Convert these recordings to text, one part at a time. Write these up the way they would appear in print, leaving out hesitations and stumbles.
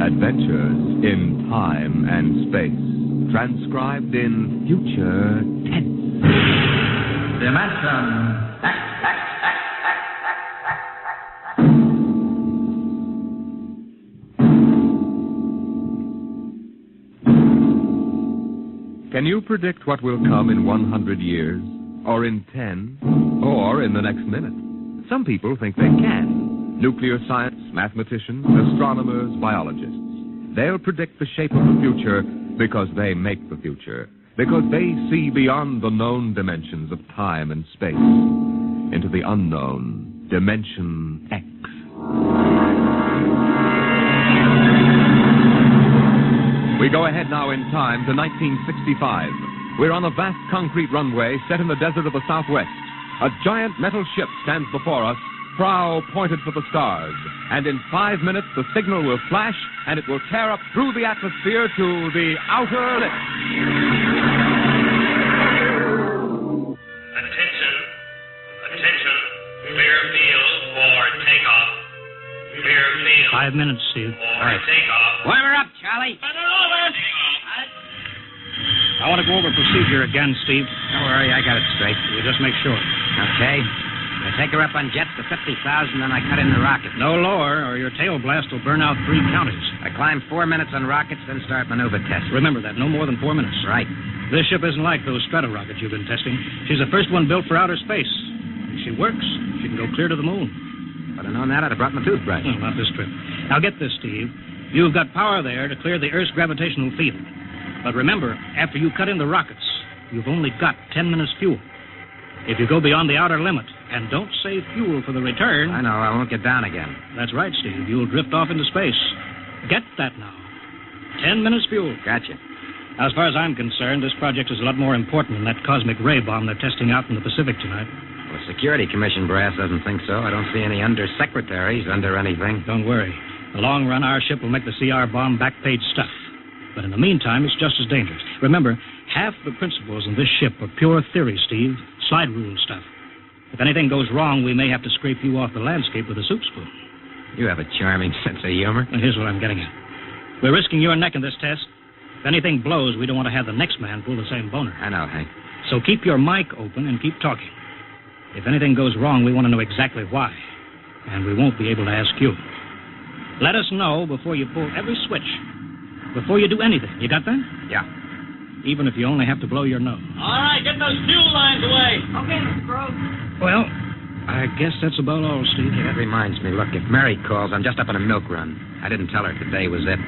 Adventures in Time and Space, transcribed in future tense. Dimension X. Can you predict what will come in 100 years, or in 10, or in the next minute? Some people think they can. Nuclear science, mathematicians, astronomers, biologists. They'll predict the shape of the future because they make the future. Because they see beyond the known dimensions of time and space into the unknown Dimension X. We go ahead now in time to 1965. We're on a vast concrete runway set in the desert of the Southwest. A giant metal ship stands before us, prow pointed for the stars. And in 5 minutes, the signal will flash, and it will tear up through the atmosphere to the outer limits. Attention. Clear field for takeoff. Clear field. 5 minutes, Steve. For takeoff. Warm her up, Charlie. I want to go over procedure again, Steve. Don't worry, I got it straight. You just make sure. Okay. I take her up on jets to 50,000, then I cut in the rocket. No lower, or your tail blast will burn out 3 counties. I climb 4 minutes on rockets, then start maneuver tests. Remember that, no more than 4 minutes. Right. This ship isn't like those strato rockets you've been testing. She's the first one built for outer space. If she works, she can go clear to the moon. If I'd have known that, I'd have brought my toothbrush. No, not this trip. Now get this, Steve. You've got power there to clear the Earth's gravitational field. But remember, after you cut in the rockets, you've only got 10 minutes fuel. If you go beyond the outer limit and don't save fuel for the return... I know, I won't get down again. That's right, Steve. You'll drift off into space. Get that now. 10 minutes fuel. Gotcha. Now, as far as I'm concerned, this project is a lot more important than that cosmic ray bomb they're testing out in the Pacific tonight. Well, the Security Commission brass doesn't think so. I don't see any undersecretaries under anything. Don't worry. In the long run, our ship will make the CR bomb back-page stuff. But in the meantime, it's just as dangerous. Remember, half the principles in this ship are pure theory, Steve. Slide rule stuff. If anything goes wrong, we may have to scrape you off the landscape with a soup spoon. You have a charming sense of humor. And here's what I'm getting at. We're risking your neck in this test. If anything blows, we don't want to have the next man pull the same boner. I know, Hank. So keep your mic open and keep talking. If anything goes wrong, we want to know exactly why. And we won't be able to ask you. Let us know before you pull every switch. Before you do anything. You got that? Yeah. Even if you only have to blow your nose. All right, get those fuel lines away. Okay, Mr. Groves. Well, I guess that's about all, Steve. Hey, that reminds me. Look, if Mary calls, I'm just up on a milk run. I didn't tell her today was it.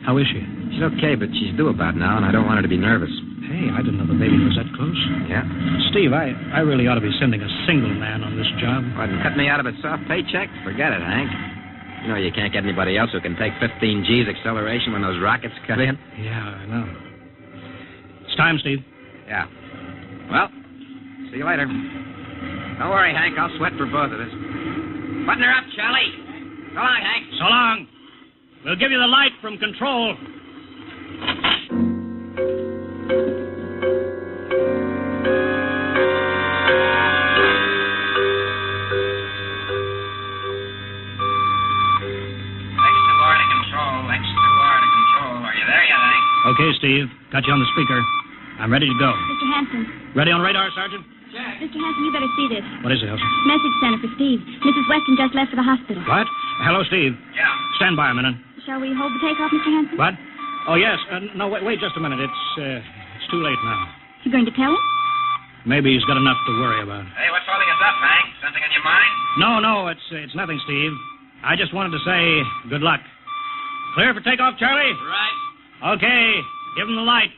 How is she? She's okay, but she's due about now, and I don't want her to be nervous. Hey, I didn't know the baby was that close. Yeah? Steve, I really ought to be sending a single man on this job. What, and cut me out of a soft paycheck? Forget it, Hank. You know you can't get anybody else who can take 15 G's acceleration when those rockets cut in. Yeah, I know. It's time, Steve. Yeah. Well, see you later. Don't worry, Hank. I'll sweat for both of us. Button her up, Charlie. So long, Hank. So long. We'll give you the light from control. Okay, Steve. Got you on the speaker. I'm ready to go. Mr. Hanson. Ready on radar, Sergeant? Check. Mr. Hanson, you better see this. What is it, Elsa? Message center for Steve. Mrs. Weston just left for the hospital. What? Hello, Steve. Yeah. Stand by a minute. Shall we hold the takeoff, Mr. Hanson? What? Oh, yes. No, wait just a minute. It's too late now. You going to tell him? Maybe he's got enough to worry about. Hey, what's holding us up, Hank? Something on your mind? No, it's nothing, Steve. I just wanted to say good luck. Clear for takeoff, Charlie? Right. Okay. Give him the light.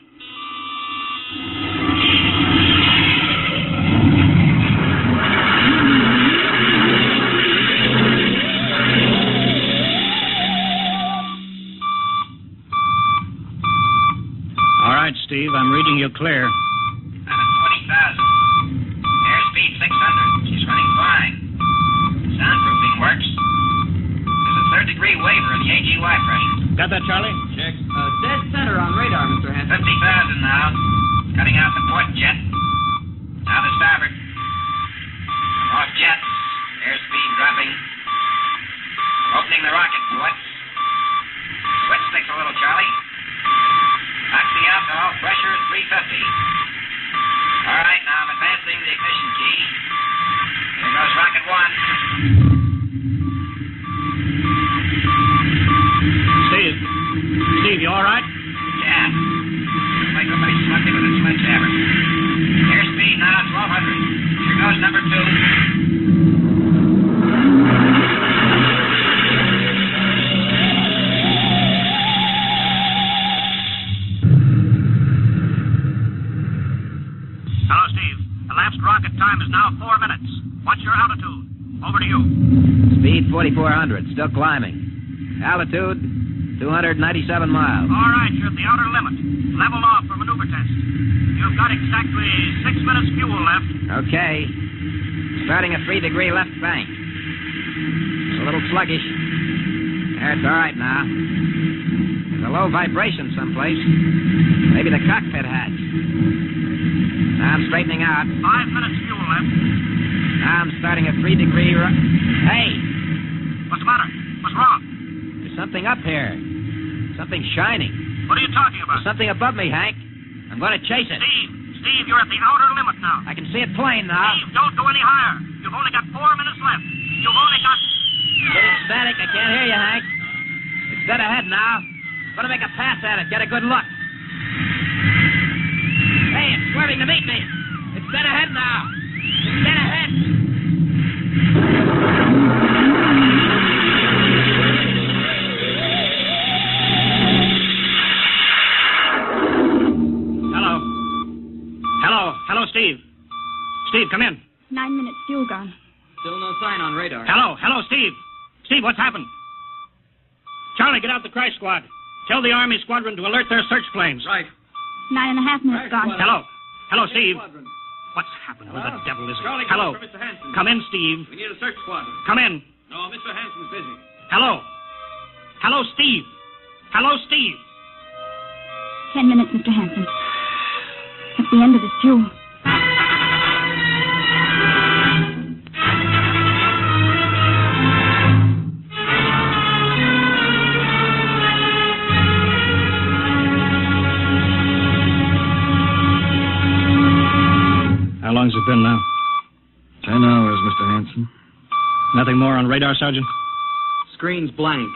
All right, Steve, I'm reading you clear. 20,000. Airspeed 600. She's running fine. Soundproofing works. There's a third-degree waiver in the AGY pressure. Got that, Charlie? Check. Dead center on radar, Mr. Hanson. 50,000 now. Cutting out the port jet. Now the starboard. Off jet. Airspeed dropping. Opening the rocket ports. Switch fuel, Charlie. Oxy alcohol, pressure is 350. All right, now I'm advancing the ignition key. Here goes rocket one. Steve, you all right? Yeah. Looks like somebody snuck in with a sledgehammer. Airspeed now 1,200. Here goes number two. Hello, Steve. Elapsed rocket time is now 4 minutes. What's your altitude? Over to you. Speed 4,400, still climbing. Altitude 297 miles. All right, you're at the outer limit. Level off for maneuver test. You've got exactly 6 minutes fuel left. Okay. Starting a 3-degree left bank. It's a little sluggish. That's all right now. There's a low vibration someplace. Maybe the cockpit hatch. Now I'm straightening out. 5 minutes fuel left. Now I'm starting a 3-degree Hey! What's the matter? What's wrong? There's something up here. Something shining. What are you talking about? There's something above me, Hank. I'm going to chase it. Steve, you're at the outer limit now. I can see it plain now. Steve, don't go any higher. You've only got 4 minutes left. You've only got... Getting static. I can't hear you, Hank. It's dead ahead now. I'm going to make a pass at it. Get a good look. Hey, it's swerving to meet me. It's dead ahead now. It's dead ahead. Hello, Steve. Steve, come in. 9 minutes fuel gone. Still no sign on radar. Hello, Steve. Steve, what's happened? Charlie, get out the crash squad. Tell the Army squadron to alert their search planes. Right. 9.5 minutes gone. Hello, Steve. Squadron. What's happened? Who the devil is it? Charlie, Hello. for Mr. Hanson. Come in, Steve. We need a search squadron. Come in. No, Mr. Hanson's busy. Hello, Steve. 10 minutes, Mr. Hanson. That's the end of his fuel. How long's it been now? 10 hours, Mr. Hanson. Nothing more on radar, Sergeant? Screen's blank.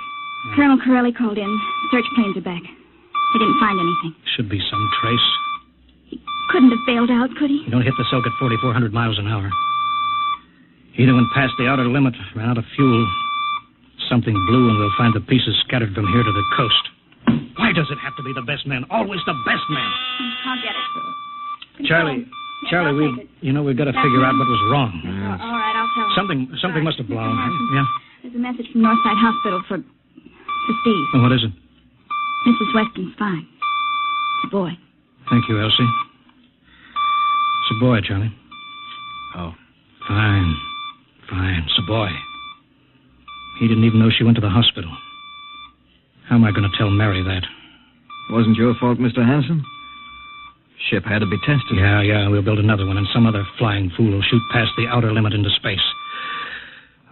Colonel Corelli called in. Search planes are back. They didn't find anything. Should be some trace. He couldn't have bailed out, could he? You don't hit the silk at 4,400 miles an hour. He went past the outer limit, ran out of fuel. Something blew, and we'll find the pieces scattered from here to the coast. Why does it have to be the best men? Always the best men. I'll get it, sir. Charlie, I'll we've take it. got to figure out what was wrong. All right, I'll tell him. Something must have blown. Mr. Hanson, Yeah. There's a message from Northside Hospital for Steve. Well, what is it? Mrs. Weston's fine. It's a boy. Thank you, Elsie. It's a boy, Charlie. Oh. Fine. It's a boy. He didn't even know she went to the hospital. How am I going to tell Mary that? Wasn't your fault, Mr. Hanson. Ship had to be tested. Yeah, we'll build another one, and some other flying fool will shoot past the outer limit into space.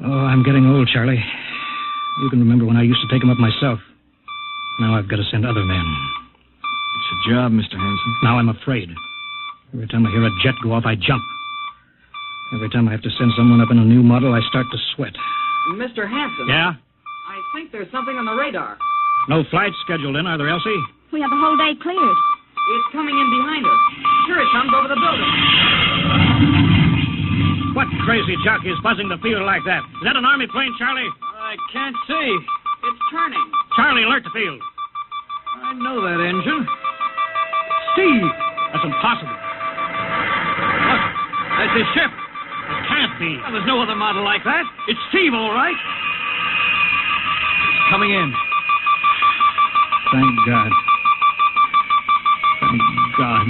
Oh, I'm getting old, Charlie. You can remember when I used to take them up myself. Now I've got to send other men. It's a job, Mr. Hanson. Now I'm afraid. Every time I hear a jet go off, I jump. Every time I have to send someone up in a new model, I start to sweat. Mr. Hanson. Yeah? I think there's something on the radar. No flights scheduled in, are there, Elsie? We have the whole day cleared. It's coming in behind us. Here it comes over the building. What crazy jockey is buzzing the field like that? Is that an Army plane, Charlie? I can't see. It's turning. Charlie, alert the field. I know that engine. Steve. That's impossible. Look, there's his ship. It can't be. Well, there's no other model like that. It's Steve, all right. It's coming in. Thank God. Thank God.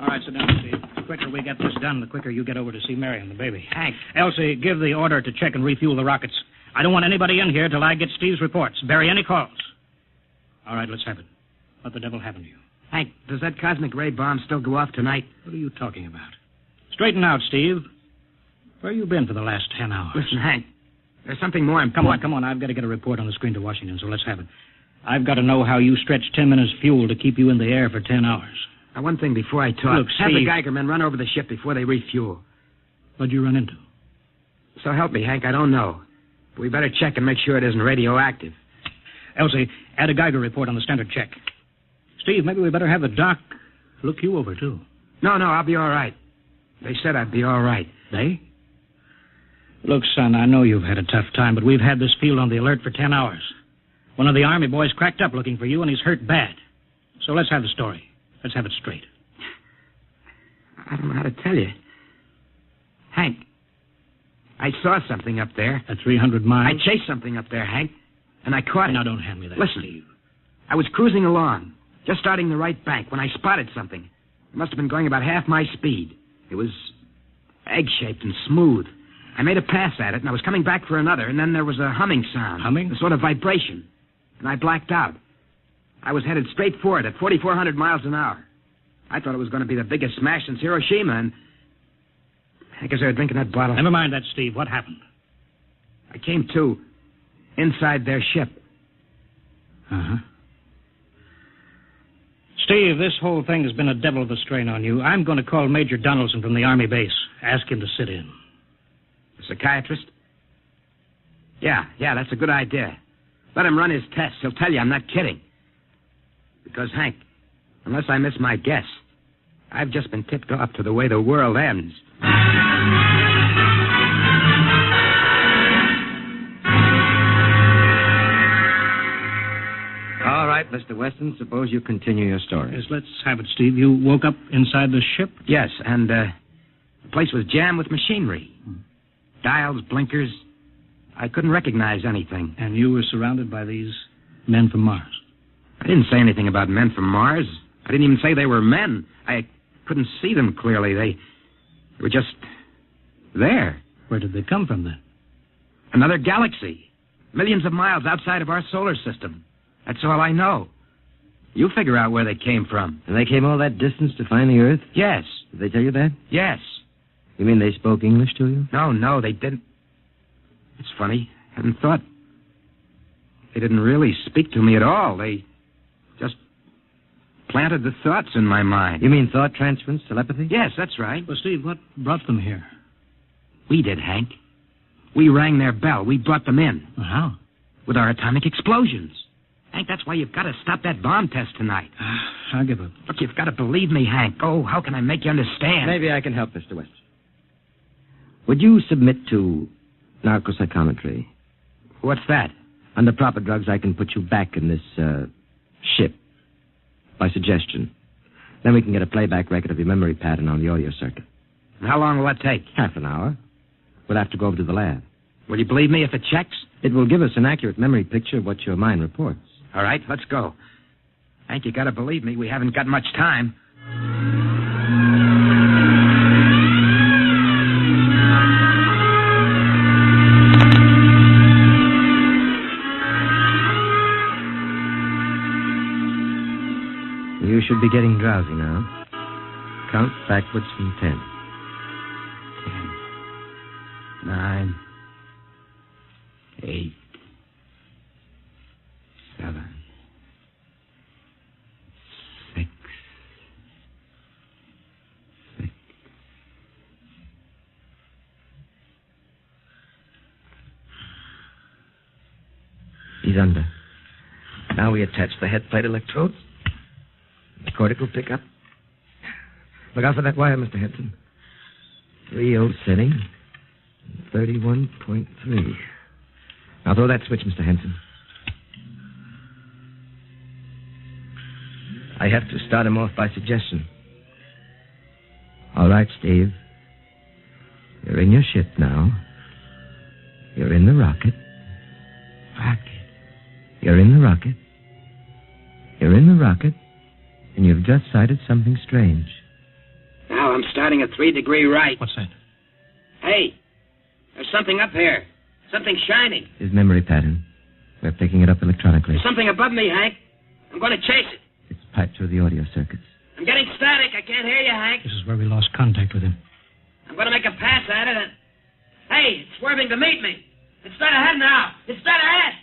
All right, sit down, Steve. The quicker we get this done, the quicker you get over to see Mary and the baby. Hank. Elsie, give the order to check and refuel the rockets. I don't want anybody in here till I get Steve's reports. Bury any calls. All right, let's have it. What the devil happened to you? Hank, does that cosmic ray bomb still go off tonight? What are you talking about? Straighten out, Steve. Where you been for the last 10 hours? Listen, Hank, there's something more important. Come on. I've got to get a report on the screen to Washington, so let's have it. I've got to know how you stretched 10 minutes fuel to keep you in the air for 10 hours. Now, one thing before I talk. Look, have the Steve. Geiger men run over the ship before they refuel. What'd you run into? So help me, Hank, I don't know. But we better check and make sure it isn't radioactive. Elsie, add a Geiger report on the standard check. Steve, maybe we better have the doc look you over, too. No, I'll be all right. They said I'd be all right. They? Look, son, I know you've had a tough time, but we've had this field on the alert for 10 hours. One of the Army boys cracked up looking for you, and he's hurt bad. So let's have the story. Let's have it straight. I don't know how to tell you. Hank, I saw something up there. At 300 miles? I chased something up there, Hank, and I caught it. Now, don't hand me that, Listen, Steve. I was cruising along, just starting the right bank, when I spotted something. It must have been going about half my speed. It was egg-shaped and smooth. I made a pass at it, and I was coming back for another, and then there was a humming sound. Humming? A sort of vibration. And I blacked out. I was headed straight for it at 4,400 miles an hour. I thought it was going to be the biggest smash since Hiroshima, and I guess they were drinking that bottle. Never mind that, Steve. What happened? I came to inside their ship. Uh-huh. Steve, this whole thing has been a devil of a strain on you. I'm going to call Major Donaldson from the Army base. Ask him to sit in. The psychiatrist? Yeah, that's a good idea. Let him run his tests. He'll tell you I'm not kidding. Because, Hank, unless I miss my guess, I've just been tipped off to the way the world ends. All right, Mr. Weston, suppose you continue your story. Yes, let's have it, Steve. You woke up inside the ship? Yes, and the place was jammed with machinery. Dials, blinkers. I couldn't recognize anything. And you were surrounded by these men from Mars? I didn't say anything about men from Mars. I didn't even say they were men. I couldn't see them clearly. They were just there. Where did they come from, then? Another galaxy. Millions of miles outside of our solar system. That's all I know. You figure out where they came from. And they came all that distance to find the Earth? Yes. Did they tell you that? Yes. You mean they spoke English to you? No, they didn't. It's funny. I hadn't thought. They didn't really speak to me at all. They just planted the thoughts in my mind. You mean thought transference, telepathy? Yes, that's right. Well, Steve, what brought them here? We did, Hank. We rang their bell. We brought them in. Well, how? With our atomic explosions. Hank, that's why you've got to stop that bomb test tonight. I'll give up. Look, you've got to believe me, Hank. Oh, how can I make you understand? Maybe I can help, Mr. Weston. Would you submit to narcopsychometry? What's that? Under proper drugs, I can put you back in this ship by suggestion. Then we can get a playback record of your memory pattern on the audio circuit. And how long will that take? Half an hour. We'll have to go over to the lab. Will you believe me if it checks? It will give us an accurate memory picture of what your mind reports. All right, let's go. Hank, you got to believe me. We haven't got much time. You should be getting drowsy now. Count backwards from 10. 10, 9, 8, 7, 6, 6. He's under. Now we attach the head plate electrodes. The cortical pickup. Look out for that wire, Mr. Henson. 3-0 setting. 31.3. Now throw that switch, Mr. Henson. I have to start him off by suggestion. All right, Steve. You're in your ship now. You're in the rocket. Rocket. You're in the rocket. You're in the rocket. And you've just sighted something strange. Now I'm starting at 3 degree right. What's that? Hey, there's something up here. Something shining. His memory pattern. We're picking it up electronically. There's something above me, Hank. I'm going to chase it. It's Right through the audio circuits. I'm getting static. I can't hear you, Hank. This is where we lost contact with him. I'm going to make a pass at it and... Hey, it's swerving to meet me. It's dead ahead now. It's dead ahead.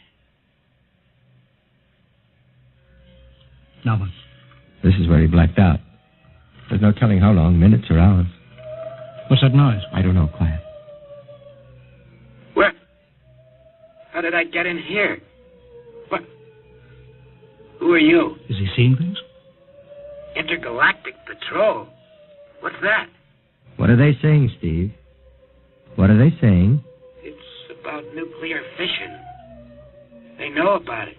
Now what? This is where he blacked out. There's no telling how long, minutes or hours. What's that noise? I don't know. Quiet. Where? How did I get in here? What? Who are you? Is he seeing things? Intergalactic Patrol. What's that? What are they saying, Steve? What are they saying? It's about nuclear fission. They know about it.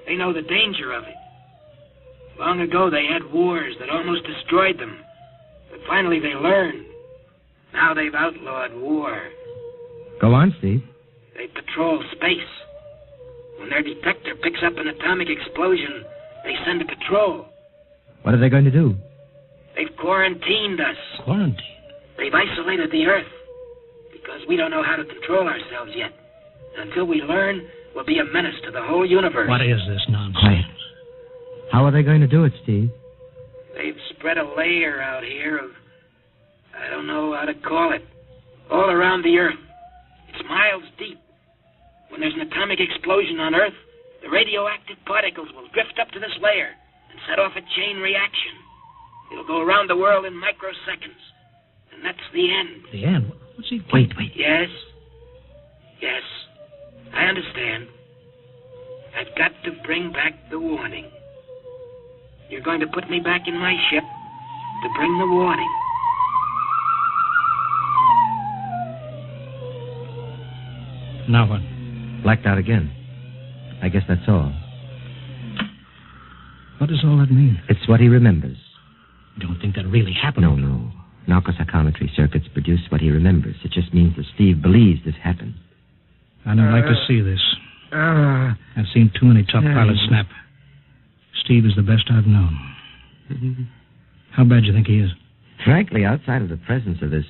They know the danger of it. Long ago, they had wars that almost destroyed them. But finally, they learned. Now they've outlawed war. Go on, Steve. They patrol space. When their detector picks up an atomic explosion, they send a patrol. What are they going to do? They've quarantined us. Quarantine? They've isolated the Earth. Because we don't know how to control ourselves yet. Until we learn, we'll be a menace to the whole universe. What is this nonsense? Quiet. How are they going to do it, Steve? They've spread a layer out here of... I don't know how to call it. All around the Earth. It's miles deep. When there's an atomic explosion on Earth, the radioactive particles will drift up to this layer and set off a chain reaction. It'll go around the world in microseconds. And that's the end. The end? What's he... Wait. Yes. Yes. I understand. I've got to bring back the warning. You're going to put me back in my ship to bring the warning. Now what? Blacked out again. I guess that's all. What does all that mean? It's what he remembers. You don't think that really happened? No. Narcopsychometry circuits produce what he remembers. It just means that Steve believes this happened. I don't like to see this. I've seen too many top pilots snap. Steve is the best I've known. How bad do you think he is? Frankly, outside of the presence of this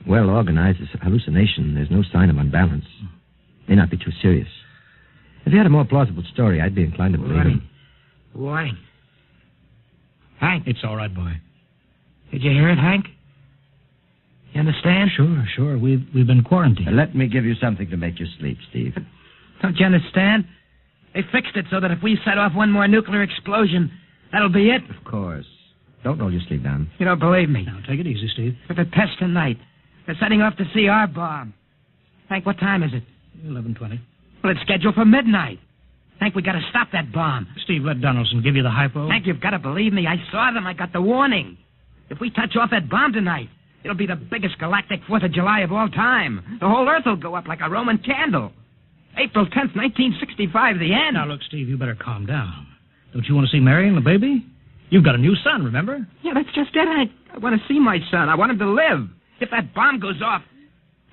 well-organized hallucination, there's no sign of unbalance. May not be too serious. If he had a more plausible story, I'd be inclined to believe him. Warning. Hank. It's all right, boy. Did you hear it, Hank? You understand? Sure. We've been quarantined. Let me give you something to make you sleep, Steve. Don't you understand? They fixed it so that if we set off one more nuclear explosion, that'll be it. Of course. Don't roll your sleeve down. You don't believe me. Now, take it easy, Steve. For the test tonight. They're setting off the CR bomb. Hank, what time is it? 11:20. Well, it's scheduled for midnight. Hank, we got to stop that bomb. Steve, let Donaldson give you the hypo. Hank, you've got to believe me. I saw them. I got the warning. If we touch off that bomb tonight, it'll be the biggest galactic 4th of July of all time. The whole Earth will go up like a Roman candle. April 10th, 1965, the end. Now, look, Steve, you better calm down. Don't you want to see Mary and the baby? You've got a new son, remember? Yeah, that's just it, Hank. I want to see my son. I want him to live. If that bomb goes off,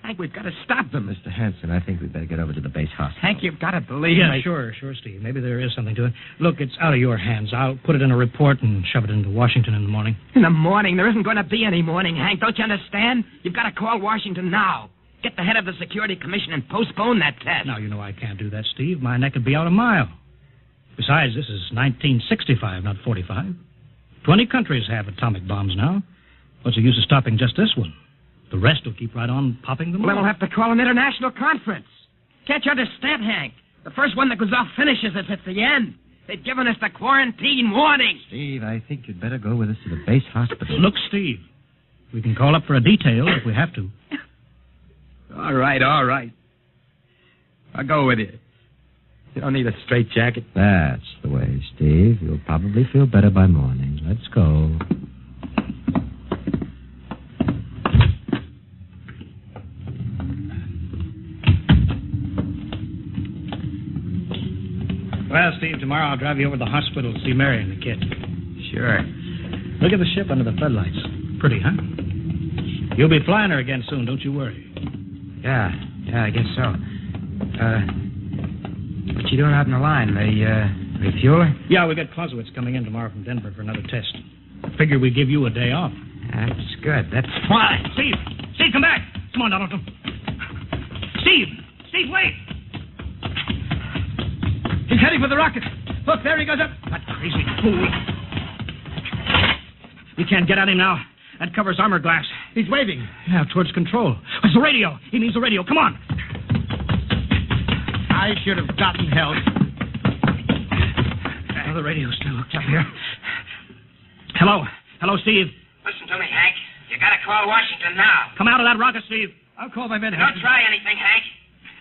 Hank, we've got to stop them. Mr. Hanson, I think we'd better get over to the base hospital. Hank, you've got to believe Yeah, me. sure, Steve. Maybe there is something to it. Look, it's out of your hands. I'll put it in a report and shove it into Washington in the morning. In the morning? There isn't going to be any morning, Hank. Don't you understand? You've got to call Washington now. Get the head of the Security Commission and postpone that test. Now, you know I can't do that, Steve. My neck would be out a mile. Besides, this is 1965, not 45. 20 countries have atomic bombs now. What's the use of stopping just this one? The rest will keep right on popping them Well, then off. we'll have to call an international conference. Can't you understand, Hank? The first one that goes off finishes us at the end. They've given us the quarantine warning. Steve, I think you'd better go with us to the base hospital. Look, Steve, we can call up for a detail if we have to. All right. I'll go with you. You don't need a straitjacket. That's the way, Steve. You'll probably feel better by morning. Let's go. Well, Steve, tomorrow I'll drive you over to the hospital to see Mary and the kid. Sure. Look at the ship under the floodlights. Pretty, huh? You'll be flying her again soon, don't you worry. Yeah, I guess so. What you doing out in the line? They refuel her? Yeah, we got Clausewitz coming in tomorrow from Denver for another test. Figure we give you a day off. That's good. That's... Why? Steve, come back. Come on, Donaldson. Steve, wait. He's heading for the rocket. Look, there he goes up. That crazy fool. We can't get at him now. That covers armor glass. He's waving. Yeah, towards control. It's the radio. He needs the radio. Come on. I should have gotten help. Oh, the radio's still hooked up here. Hello. Hello, Steve. Listen to me, Hank. You gotta call Washington now. Come out of that rocket, Steve. I'll call my men. Don't try anything, Hank.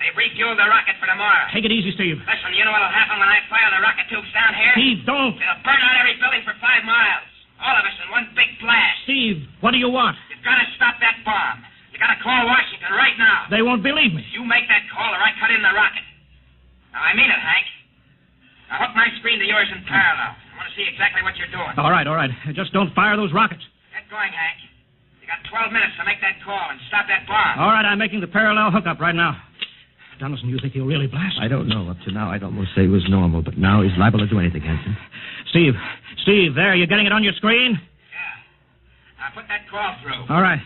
They've refueled the rocket for tomorrow. Take it easy, Steve. Listen, you know what'll happen when I fire the rocket tubes down here? Steve, don't. It'll burn out every building for 5 miles. All of us in one big blast. Steve, what do you want? You've got to stop that bomb. You got to call Washington right now. They won't believe me. You make that call or I cut in the rocket. Now, I mean it, Hank. Now, hook my screen to yours in parallel. I want to see exactly what you're doing. All right. Just don't fire those rockets. Get going, Hank. You got 12 minutes to make that call and stop that bomb. All right, I'm making the parallel hookup right now. Donaldson, you think he'll really blast? I don't know. Up to now, I'd almost say he was normal, but now he's liable to do anything, Hanson. Steve, there, you getting it on your screen? Yeah. Now, put that call through. All right.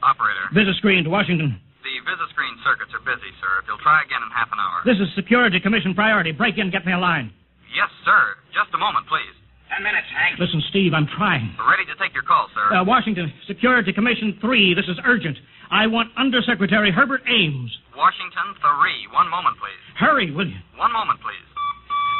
Operator, Visit screen to Washington. the visit-screen circuits are busy, sir. They'll try again in half an hour. This is Security Commission priority. Break in, get me a line. Yes, sir. Just a moment, please. 10 minutes, Hank. Listen, Steve, I'm trying. We're ready to take your call, sir. Washington, Security Commission 3, this is urgent. I want Undersecretary Herbert Ames. Washington 3. 1 moment, please. Hurry, will you? 1 moment, please.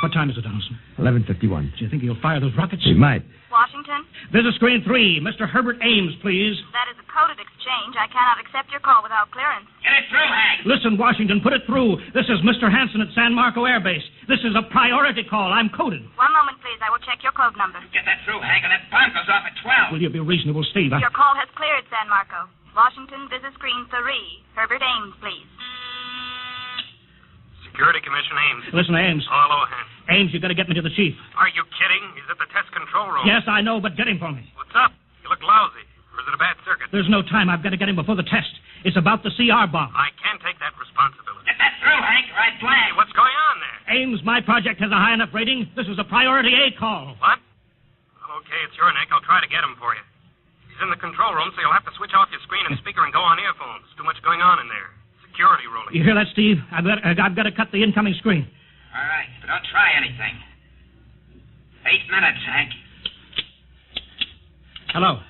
What time is it, Donaldson? 11:51. Do you think he'll fire those rockets? He might. Washington, Visit screen 3, Mr. Herbert Ames, please. that is a coded exchange. I cannot accept your call without clearance. Get it through, Hank. Listen, Washington, put it through. This is Mr. Hanson at San Marco Air Base. This is a priority call. I'm coded. 1 moment, please. I will check your code number. Get that through, Hank, and that bomb goes off at 12. Will you be reasonable, Steve? Your call has cleared, San Marco. Washington, visit screen 3. Herbert Ames, please. Security Commission Ames. Listen, Ames. Hello, Hank. Ames, you got to get me to the chief. Are you kidding? He's at the test control room. Yes, I know, but get him for me. What's up? You look lousy. Or is it a bad circuit? There's no time. I've got to get him before the test. It's about the CR bomb. I can't take that responsibility. Get that through, Hank, or I flag. Hey, what's going on there? Ames, my project has a high enough rating. This is a priority A call. What? Okay, it's your neck. I'll try to get him for you. He's in the control room, so you'll have to switch off your screen and speaker and go on earphones. Too much going on in there. Security ruling. You hear that, Steve? I've got to cut the incoming screen. All right, but don't try anything. 8 minutes, Hank. Hello?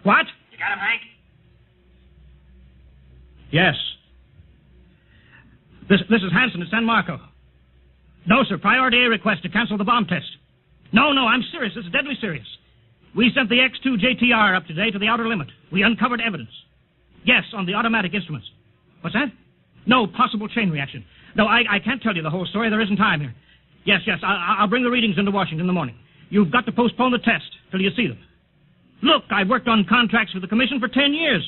What? You got him, Hank? Yes. This is Hanson at San Marco. No, sir. Priority A request to cancel the bomb test. No, I'm serious. This is deadly serious. We sent the X-2 JTR up today to the outer limit. We uncovered evidence. Yes, on the automatic instruments. What's that? No, possible chain reaction. No, I can't tell you the whole story. There isn't time here. Yes, I'll bring the readings into Washington in the morning. You've got to postpone the test till you see them. Look, I've worked on contracts with the Commission for 10 years.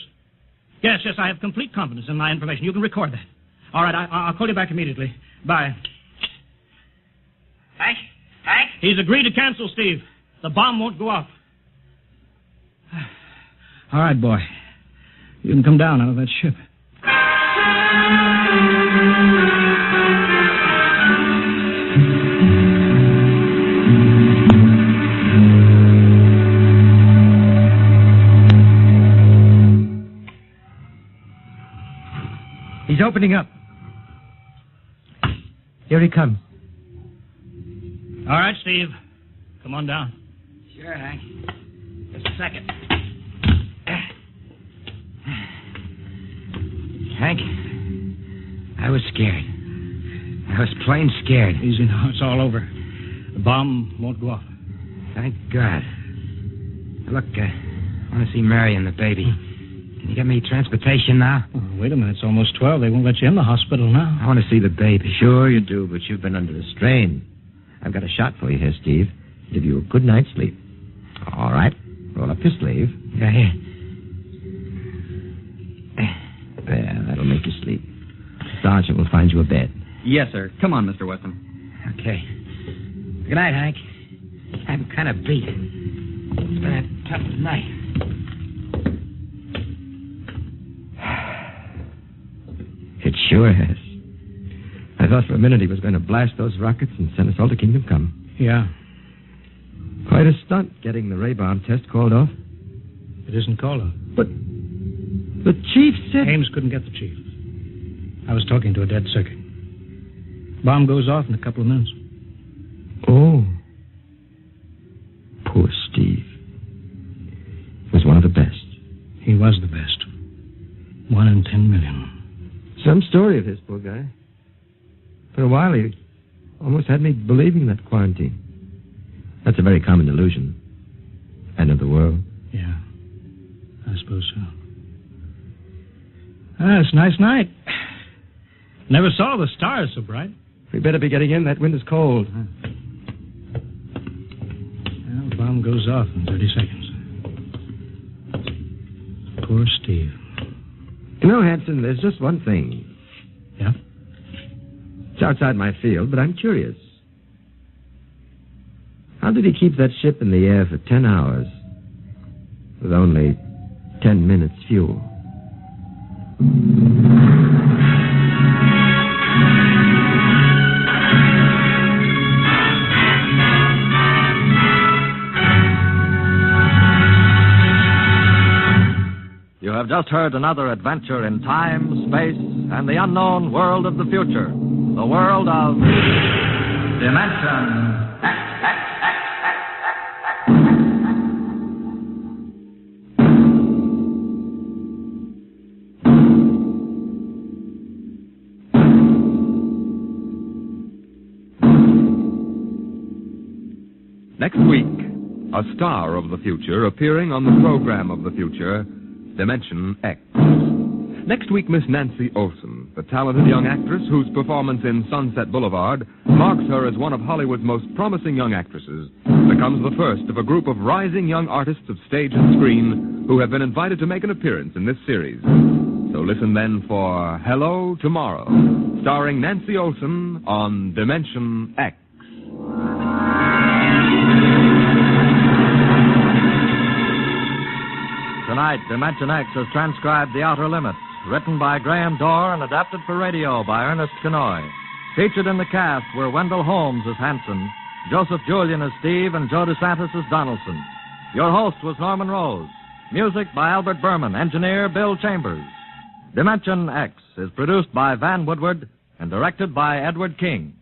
Yes, I have complete confidence in my information. You can record that. All right, I'll call you back immediately. Bye. Hank? He's agreed to cancel, Steve. The bomb won't go off. All right, boy. You can come down out of that ship. He's opening up. Here he comes. All right, Steve. Come on down. Sure, Hank. Just a second. Hank, I was scared. I was plain scared. Easy now. It's all over. The bomb won't go off. Thank God. Look, I want to see Mary and the baby. Can you get me transportation now? Oh, wait a minute. It's almost 12. They won't let you in the hospital now. I want to see the baby. Sure you do, but you've been under a strain. I've got a shot for you here, Steve. Give you a good night's sleep. All right. Roll up your sleeve. Yeah, here. There, that'll make you sleep. Sergeant will find you a bed. Yes, sir. Come on, Mr. Weston. Okay. Good night, Hank. I'm kind of beat. It's been a tough night. It sure has. I thought for a minute he was going to blast those rockets and send us all to Kingdom Come. Yeah. Quite a stunt getting the ray bomb test called off. It isn't called off. But the chief said... Ames couldn't get the chief. I was talking to a dead circuit. Bomb goes off in a couple of minutes. Oh. Poor Steve. He was one of the best. He was the best. 1 in 10 million. Some story of his, poor guy. For a while, he almost had me believing that quarantine. That's a very common delusion. End of the world. Yeah, I suppose so. Ah, it's a nice night. Never saw the stars so bright. We better be getting in. That wind is cold. Well, the bomb goes off in 30 seconds. Poor Steve. You know, Hanson, there's just one thing. Yeah? It's outside my field, but I'm curious. How did he keep that ship in the air for 10 hours with only 10 minutes fuel? You have just heard another adventure in time, space, and the unknown world of the future. The world of Dimension X. Next week, a star of the future appearing on the program of the future, Dimension X. Next week, Miss Nancy Olson, the talented young actress whose performance in Sunset Boulevard marks her as one of Hollywood's most promising young actresses, becomes the first of a group of rising young artists of stage and screen who have been invited to make an appearance in this series. So listen then for Hello Tomorrow, starring Nancy Olson on Dimension X. Tonight, Dimension X has transcribed The Outer Limits, written by Graham Doar and adapted for radio by Ernest Kinoy. Featured in the cast were Wendell Holmes as Hanson, Joseph Julian as Steve, and Joe DeSantis as Donaldson. Your host was Norman Rose. Music by Albert Berman, engineer Bill Chambers. Dimension X is produced by Van Woodward and directed by Edward King.